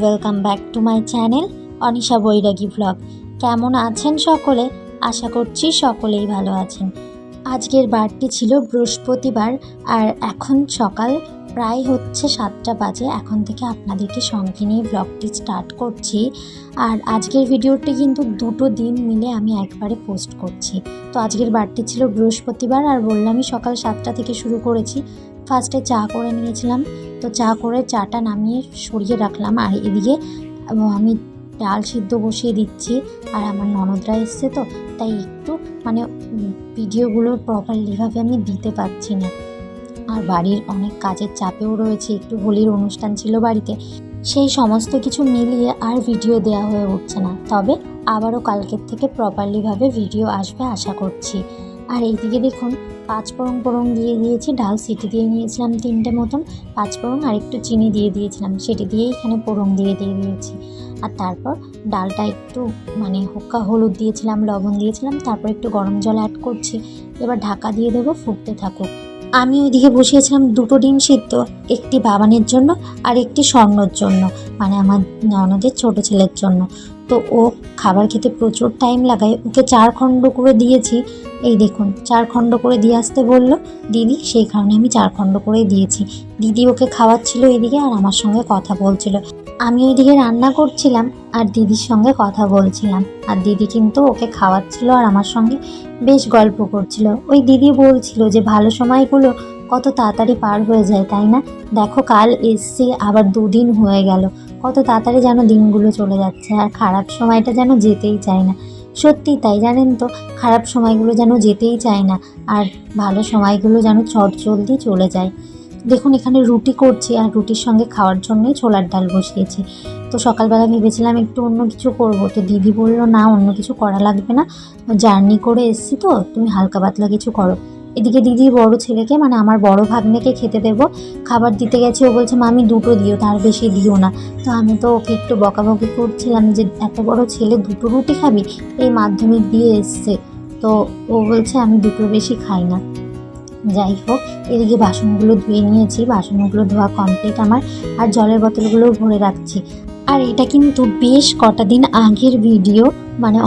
Welcome back to my channel Anisha Bairagi blog. কেমন আছেন সকলে? আশা করছি সকলেই ভালো আছেন। আজকের বারটি ছিল বৃহস্পতিবার আর এখন সকাল প্রায় হচ্ছে 7টা বাজে। এখন থেকে আপনাদেরকে সঙ্গে নিয়ে ব্লগটি স্টার্ট করছি। আর আজকের ভিডিওটি কিন্তু দুটো দিন মিলে আমি একবারে পোস্ট করছি। তো আজকের বারটি ছিল বৃহস্পতিবার আর বললামই সকাল 7টা থেকে শুরু করেছি। ফার্স্টে চা করে নিয়েছিলাম, তো চা করে চাটা নামিয়ে সরিয়ে রাখলাম। আর এদিকে আমি ডাল সিদ্ধ বসিয়ে দিচ্ছি। আর আমার ননদরা এসছে, তো তাই একটু ভিডিওগুলো প্রপারলিভাবে আমি দিতে পারছি না। আর বাড়ির অনেক কাজের চাপেও রয়েছে, একটু হোলির অনুষ্ঠান ছিল বাড়িতে, সেই সমস্ত কিছু মিলিয়ে আর ভিডিও দেওয়া হয়ে উঠছে না। তবে আবারও কালকের থেকে প্রপারলিভাবে ভিডিও আসবে আশা করছি। আর এইদিকে দেখুন 5 ফোড়ন দিয়ে দিয়েছি, ডাল সিটি দিয়ে নিয়েছিলাম 3টে মতন, 5 ফোড়ন আর একটু চিনি দিয়ে দিয়েছিলাম, সেটি দিয়ে এখানে ফোড়ন দিয়ে দিয়েছি। আর তারপর ডালটা একটু হোক্কা হলুদ দিয়েছিলাম, লবণ দিয়েছিলাম, তারপর একটু গরম জল অ্যাড করছি। এবার ঢাকা দিয়ে দেবো, ফুটতে থাকুক। আমি ওইদিকে বসিয়েছিলাম 2টো ডিম সিদ্ধ, একটি বাবানের জন্য আর একটি স্বর্ণর জন্য, আমার ননদের ছোট ছেলের জন্য। তো ও খাবার খেতে প্রচুর টাইম লাগায়, ওকে 4 খণ্ড করে দিয়েছি। এই দেখুন 4 খণ্ড করে দিয়ে আসতে বললো দিদি, সেই কারণে আমি 4 খণ্ড করে দিয়েছি। দিদি ওকে খাওয়াচ্ছিল এদিকে আর আমার সঙ্গে কথা বলছিল। আমি ওইদিকে রান্না করছিলাম আর দিদির সঙ্গে কথা বলছিলাম। আর দিদি কিন্তু ওকে খাওয়াচ্ছিল আর আমার সঙ্গে বেশ গল্প করছিল। ওই দিদি বলছিল যে ভালো সময়গুলো কত তাড়াতাড়ি পার হয়ে যায়, তাই না? দেখো কাল এসছি, আবার 2 দিন হয়ে গেল, কত তাড়াতাড়ি যেন দিনগুলো চলে যাচ্ছে। আর খারাপ সময়টা যেন যেতেই চায় না। সত্যি তাই, জানেন তো, খারাপ সময়গুলো যেন যেতেই চায় না, আর ভালো সময়গুলো যেন চটজলদি চলে যায়। দেখুন এখানে রুটি করছি আর রুটির সঙ্গে খাওয়ার জন্যই ছোলার ডাল বসিয়েছি। তো সকালবেলা ভেবেছিলাম একটু অন্য কিছু করব, তো দিদি বললো না, অন্য কিছু করা লাগবে না, জার্নি করে এসছি তো, তুমি হালকা পাতলা কিছু করো। এদিকে দিদি বড় ছেলেকে আমার বড় ভাগ্নেকে খেতে দেবো, খাবার দিতে গেছে। ও বলছে মামি 2টো দিও, তার বেশি দিও না। তো আমি তো ওকে একটু বকাবকি করছিলাম যে এত বড় ছেলে 2টো রুটি খাবি, এই মাধ্যমিক দিয়ে এসছে। তো ও বলছে আমি 2টোর বেশি খাই না। যাই হোক, এদিকে বাসনগুলো ধুয়ে নিয়েছি, বাসনগুলো ধোয়া কমপ্লিট আমার। আর জলের বোতলগুলো ভরে রাখছি। আর এটা কিন্তু বেশ কটা দিন আগের ভিডিও,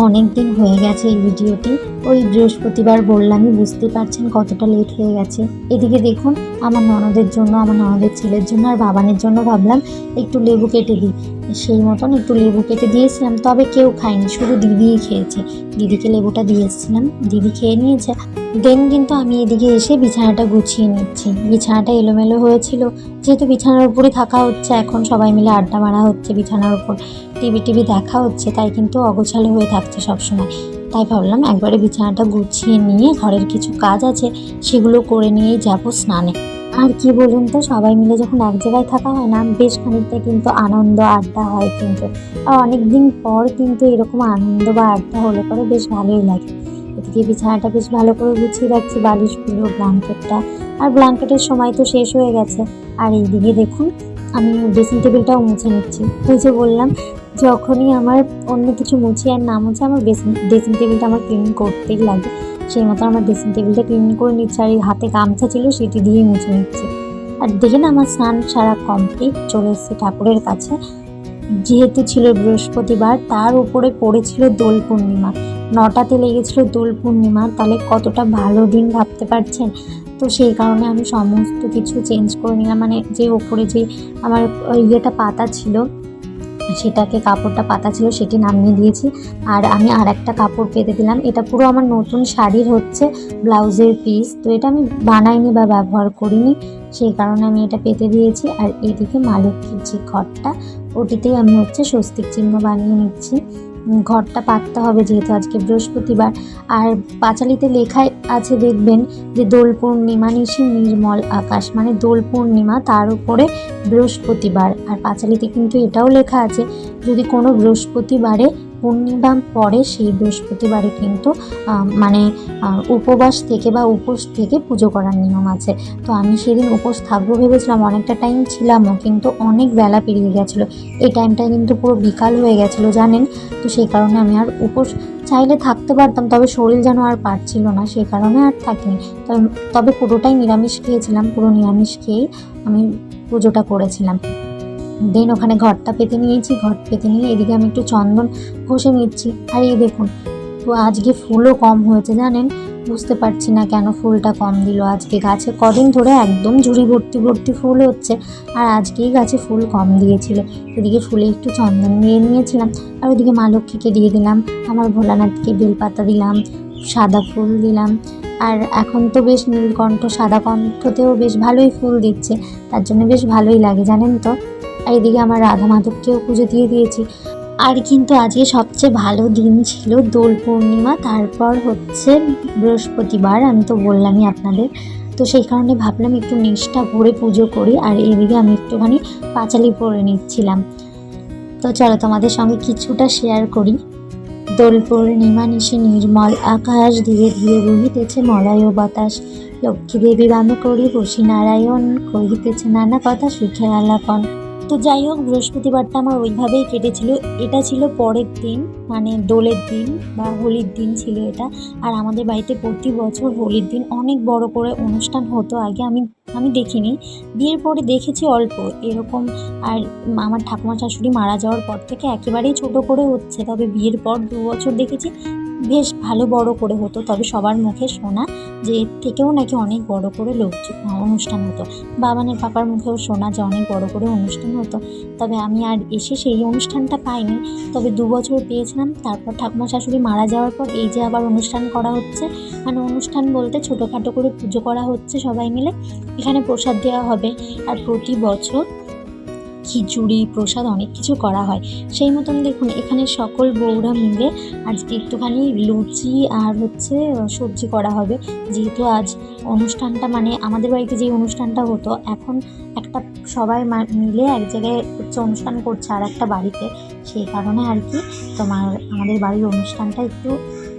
অনেক দিন হয়ে গেছে এই ভিডিওটি। ওই বৃহস্পতিবার বললামই, বুঝতে পারছেন কতটা লেট হয়ে গেছে। এদিকে দেখুন আমার ননদের জন্য, আমার ননদের ছেলের জন্য আর বাবানের জন্য ভাবলাম একটু লেবু কেটে দিই। সেই মতন একটু লেবু কেটে দিয়েছিলাম, তবে কেউ খায়নি, শুধু দিদিই খেয়েছে। দিদিকে লেবুটা দিয়েছিলাম, দিদি খেয়ে নিয়েছে। দেন কিন্তু আমি এদিকে এসে বিছানাটা গুছিয়ে নিচ্ছি। বিছানাটা এলোমেলো হয়েছিল, যেহেতু বিছানার উপরে থাকা হচ্ছে, এখন সবাই মিলে আড্ডা মারা হচ্ছে বিছানার উপর, টিভি দেখা হচ্ছে, তাই কিন্তু অগোছালো হয়ে থাকছে সবসময়। তাই ভাবলাম একবারে বিছানাটা গুছিয়ে নিয়ে ঘরের কিছু কাজ আছে সেগুলো করে নিয়েই যাবো স্নানে। আর কি বলুন তো, সবাই মিলে যখন এক জায়গায় থাকা হয় না, বেশ খানিকটা কিন্তু আনন্দ আড্ডা হয় কিন্তু। আর অনেক দিন পর কিন্তু এরকম আনন্দ বা আড্ডা হলে পরে বেশ ভালোই লাগে। এদিকে বিছানাটা বেশ ভালো করে গুছিয়ে রাখছি, বালিশগুলো, ব্ল্যাঙ্কেটটা। আর ব্ল্যাঙ্কেটের সময় তো শেষ হয়ে গেছে। আর এইদিকে দেখুন আমি ড্রেসিং টেবিলটাও মুছে নিচ্ছি। ওই যে বললাম, যখনই আমার অন্য কিছু মুছি আর না মুছে, আমার ড্রেসিং টেবিলটা আমার ক্লিন করতেই লাগে। সেই মতো আমার ড্রেসিং টেবিলটা ক্লিন করে নিচ্ছি। আর এই হাতে গামছা ছিল, সেটি দিয়েই মুছে নিচ্ছি। আর দেখে না আমার স্নান সারা কমপ্লিট, চলে এসেছি ঠাকুরের কাছে। যেহেতু ছিল বৃহস্পতিবার, তার উপরে পড়েছিল দোল পূর্ণিমা, 9টাতে লেগেছিল দোল পূর্ণিমা, তাহলে কতটা ভালো দিন ভাবতে পারছেন। তো সেই কারণে আমি সমস্ত কিছু চেঞ্জ করে নিলাম, যে ওপরে যে আমার পাতা ছিল, সেটাকে কাপড়টা পাতা ছিল সেটি নামিয়ে দিয়েছি। আর আমি আর একটা কাপড় পেতে দিলাম। এটা পুরো আমার নতুন শাড়ির হচ্ছে ব্লাউজের পিস, তো এটা আমি বানাইনি বা ব্যবহার করিনি, সেই কারণে আমি এটা পেতে দিয়েছি। আর এদিকে মা লক্ষ্মীর যে ঘরটা, ওটিতেই আমি স্বস্তিক চিহ্ন বানিয়ে নিচ্ছি। ঘরটা পাততে হবে যেহেতু আজকে বৃহস্পতিবার। আর পাঁচালিতে লেখাই আছে, দেখবেন যে দোল পূর্ণিমা নিশি নির্মল আকাশ, দোল পূর্ণিমা, তার উপরে বৃহস্পতিবার। আর পাঁচালিতে কিন্তু এটাও লেখা আছে, যদি কোনো বৃহস্পতিবারে পূর্ণিমা পড়ে, সেই বৃহস্পতিবারে কিন্তু উপবাস থেকে বা উপোস থেকে পুজো করার নিয়ম আছে। তো আমি সেদিন উপোস থাকবো ভেবেছিলাম, অনেকটা টাইম ছিলামও, কিন্তু অনেক বেলা পেরিয়ে গেছিলো। এই টাইমটায় কিন্তু পুরো বিকাল হয়ে গেছিলো জানেন। তো সেই কারণে আমি আর উপোস চাইলে থাকতে পারতাম, তবে শরীর যেন আর পারছিল না, সেই কারণে আর থাকিনি। তবে পুরোটাই নিরামিষ খেয়েছিলাম, পুরো নিরামিষ খেয়েই আমি পুজোটা করেছিলাম। দেন ওখানে ঘরটা পেতে নিয়েছি, ঘর পেতে নিয়ে এদিকে আমি একটু চন্দন ঘষে নিচ্ছি। আর এই দেখুন, তো আজকে ফুলও কম হয়েছে জানেন, বুঝতে পারছি না কেন ফুলটা কম দিল আজকে। গাছে কদিন ধরে একদম ঝুড়ি ভর্তি ভর্তি ফুল হচ্ছে, আর আজকেই গাছে ফুল কম দিয়েছিল। এদিকে ফুলে একটু চন্দন দিয়ে নিয়েছিলাম, আর ওদিকে মা লক্ষ্মীকে দিয়ে দিলাম, আমার ভোলানাথকে বেলপাতা দিলাম, সাদা ফুল দিলাম। আর এখন তো বেশ নীলকণ্ঠ, সাদা কণ্ঠতেও বেশ ভালোই ফুল দিচ্ছে, তার জন্য বেশ ভালোই লাগে জানেন তো। আর এদিকে আমার রাধা মাধবকেও পুজো দিয়ে দিয়েছি। আর কিন্তু আজকে সবচেয়ে ভালো দিন ছিল দোল পূর্ণিমা, তারপর হচ্ছে বৃহস্পতিবার, আমি তো বললামই আপনাদের। তো সেই কারণে ভাবলাম একটু নিষ্ঠা ভরে পুজো করি। আর এদিকে আমি একটুখানি পাঁচালি পরে নিচ্ছিলাম। তো চলো তোমাদের সঙ্গে কিছুটা শেয়ার করি। দোল পূর্ণিমা নিশি নির্মল আকাশ, ধীরে ধীরে বহিতেছে মলয় বাতাস, লক্ষ্মী দেবী বামে করি বসি নারায়ণ, কহিতেছে নানা কথা সুখের আলাপন। তো যাই হোক, বৃহস্পতিবারটা আমার ওইভাবেই কেটেছিল। এটা ছিল পরের দিন, মানে দোলের দিন বা হোলির দিন ছিল এটা। আর আমাদের বাড়িতে প্রতি বছর হোলির দিন অনেক বড় করে অনুষ্ঠান হতো। আগে আমি দেখিনি, বিয়ের পরে দেখেছি অল্প এরকম। আর আমার ঠাকুমা শাশুড়ি মারা যাওয়ার পর থেকে একেবারেই ছোট করে হচ্ছে, তবে বিয়ের পর 2 বছর দেখেছি বেশ ভালো বড় করে হতো। তবে সবার মুখে শোনা যে এর থেকেও নাকি অনেক বড় করে অনুষ্ঠান হতো। বাবানের পাপার মুখেও শোনা যে অনেক বড় করে অনুষ্ঠান হতো। তবে আমি আর এসে সেই অনুষ্ঠানটা পাইনি, তবে 2 বছর পেয়েছিলাম। তারপর ঠাকুমা শাশুড়ি মারা যাওয়ার পর এই যে আবার অনুষ্ঠান করা হচ্ছে, মানে অনুষ্ঠান বলতে ছোটোখাটো করে পুজো করা হচ্ছে সবাই মিলে। এখানে প্রসাদ দেওয়া হবে, আর প্রতি বছর খিচুড়ি প্রসাদ অনেক কিছু করা হয়। সেই মতন দেখুন এখানে সকল বউরা মিলে আজকে একটুখানি লুচি আর হচ্ছে সবজি করা হবে। যেহেতু আজ অনুষ্ঠানটা, মানে আমাদের বাড়িতে যে অনুষ্ঠানটা হতো, এখন একটা সবাই মিলে এক জায়গায় হচ্ছে অনুষ্ঠান করছে আর একটা বাড়িতে, সেই কারণে আর কি আমাদের বাড়ির অনুষ্ঠানটা একটু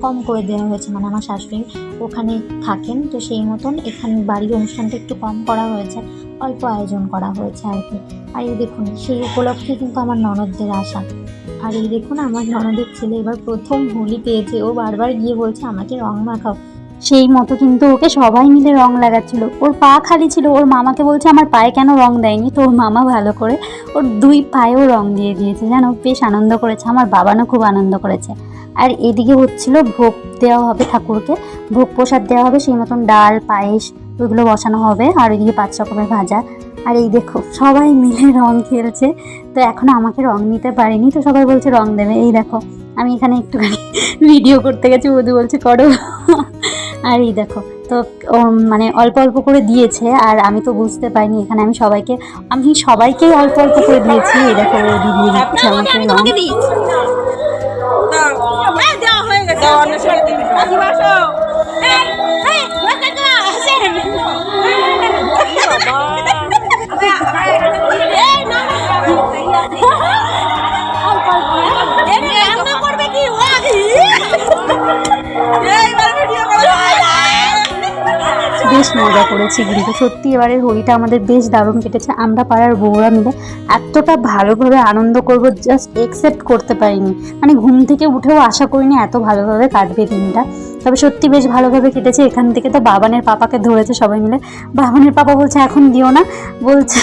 কম করে দেওয়া হয়েছে। মানে আমার শাশুড়ি ওখানে থাকেন, তো সেই মতন এখানে বাড়ির অনুষ্ঠানটা একটু কম করা হয়েছে, অল্প আয়োজন করা হয়েছে আর কি। আর এই দেখুন সেই উপলক্ষে কিন্তু আমার ননদদের আসা। আর এই দেখুন আমার ননদের ছেলে এবার প্রথম হোলি পেয়েছে, ও বারবার গিয়ে বলছে আমাকে রং মাখাও। সেই মতো কিন্তু ওকে সবাই মিলে রং লাগাচ্ছিল। ওর পা খালি ছিল, ওর মামাকে বলছে আমার পায়ে কেন রং দেয়নি, তো ওর মামা ভালো করে ওর 2 পায়েও রং দিয়ে দিয়েছে। জানো, বেশ আনন্দ করেছে, আমার বাবানও খুব আনন্দ করেছে। আর এদিকে হচ্ছিল ভোগ দেওয়া হবে ঠাকুরকে, ভোগ প্রসাদ দেওয়া হবে, সেই মতন ডাল পায়েস ওইগুলো বসানো হবে, আর ওইদিকে 5 রকমের ভাজা। আর এই দেখো সবাই মিলে রং খেলছে। তো এখনও আমাকে রং নিতে পারিনি, তো সবাই বলছে রং দেবে। এই দেখো আমি এখানে একটুখানি ভিডিও করতে গেছি, বধূ বলছে করো। আর এই দেখো, তো মানে অল্প অল্প করে দিয়েছে, আর আমি তো বুঝতে পারিনি। এখানে আমি সবাইকেই অল্প অল্প করে দিয়েছি। এই দেখো ও দিয়ে দিচ্ছে আমাকে রং। বেশ মজা করেছি কিন্তু সত্যি এবারের হোলিটা আমাদের বেশ দারুণ কেটেছে। আমরা পাড়ার বউরা মিলে এতটা ভালোভাবে আনন্দ করব জাস্ট একসেপ্ট করতে পারিনি, মানে ঘুম থেকে উঠেও আশা করিনি এত ভালোভাবে কাটবে দিনটা। তবে সত্যি বেশ ভালোভাবে কেটেছে। এখান থেকে তো বাবানের পাপাকে ধরেছে সবাই মিলে। বাবানের পাপা বলছে এখন দিও না, বলছে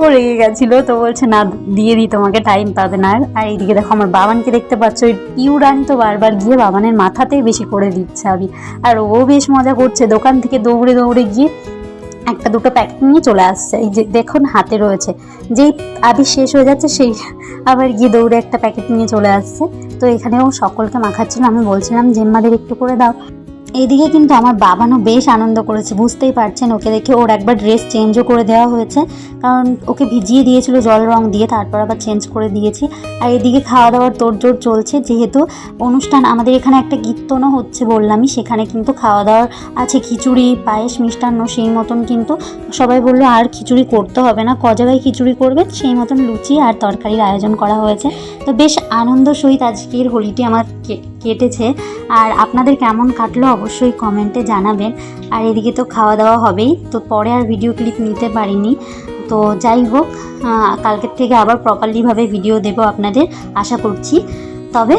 ও রেগে গেছিলো, তো বলছে না দিয়ে দিই তোমাকে, টাইম পাবে না। আর এইদিকে দেখো আমার বাবানকে দেখতে পাচ্ছ, ওই পিউ রানী তো বারবার গিয়ে বাবানের মাথাতেই বেশি করে দিচ্ছে আমি। আর ও বেশ মজা করছে, দোকান থেকে দৌড়ে দৌড়ে গিয়ে 1-2 প্যাকেট নিয়ে চলে আসছে। এই যে দেখুন হাতে রয়েছে, যেই আবি শেষ হয়ে যাচ্ছে সেই আবার গিয়ে দৌড়ে একটা প্যাকেট নিয়ে চলে আসছে। তো এখানেও সকলকে মাখাচ্ছিল, আমি বলছিলাম জেম্মাদের একটু করে দাও। এইদিকে কিন্তু আমার বাবানও বেশ আনন্দ করেছে, বুঝতেই পারছেন ওকে দেখে। ওর একবার ড্রেস চেঞ্জও করে দেওয়া হয়েছে, কারণ ওকে ভিজিয়ে দিয়েছিল জল রং দিয়ে, তারপর আবার চেঞ্জ করে দিয়েছি। আর এদিকে খাওয়া দাওয়ার তোড়জোড় চলছে, যেহেতু অনুষ্ঠান আমাদের এখানে একটা কীর্তনও হচ্ছে বললামই, সেখানে কিন্তু খাওয়া দাওয়ার আছে, খিচুড়ি পায়েস মিষ্টান্ন। সেই মতন কিন্তু সবাই বললো আর খিচুড়ি করতে হবে না, জায়গায় খিচুড়ি করবে, সেই মতন লুচি আর তরকারির আয়োজন করা হয়েছে। তো বেশ আনন্দ সহিত আজকের হোলিটি আমার কেটেছে। আর আপনাদের কেমন কাটলো অবশ্যই কমেন্টে জানাবেন। আর এদিকে তো খাওয়া দাওয়া হবেই, তো পরে আর ভিডিও ক্লিপ নিতে পারিনি। তো যাই হোক, কালকের থেকে আবার প্রপারলিভাবে ভিডিও দেব আপনাদের আশা করছি। তবে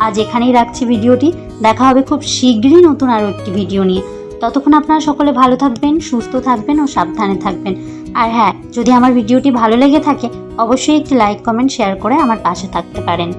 আজ এখানেই রাখছি ভিডিওটি, দেখা হবে খুব শীঘ্রই নতুন আরও একটি ভিডিও নিয়ে। ততক্ষণ আপনারা সকলে ভালো থাকবেন, সুস্থ থাকবেন ও সাবধানে থাকবেন। আর হ্যাঁ, যদি আমার ভিডিওটি ভালো লেগে থাকে অবশ্যই একটি লাইক কমেন্ট শেয়ার করে আমার পাশে থাকতে পারেন।